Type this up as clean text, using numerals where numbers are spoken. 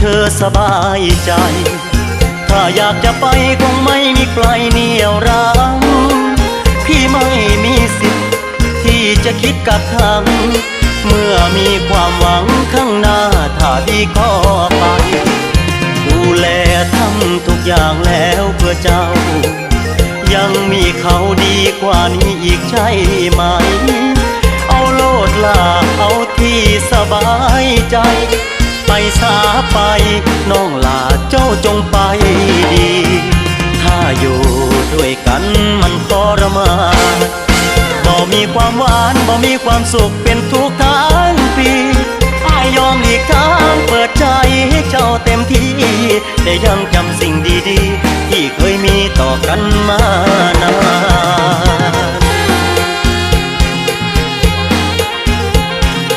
ธอสบายใจถ้าอยากจะไปคงไม่มีใครเหนี่ยวรั้งพี่ไม่มีสิทธิ์ที่จะคิดกักขังเมื่อมีความหวังข้างหน้าถ้าดีก็ไปดูแลทำทุกอย่างแล้วเพื่อเจ้ายังมีเขาดีกว่านี้อีกใช่ไหมเอาโลดลาเอาที่สบายใจไปสาไปน้องลาเจ้าจงไปดีถ้าอยู่ด้วยกันมันทรมานบ่มีความหวานบ่มีความสุขเป็นทุกข์ทั้งปีอ้ายยอมหลีกทางเปิดใจให้เจ้าเต็มที่แต่ยังจำ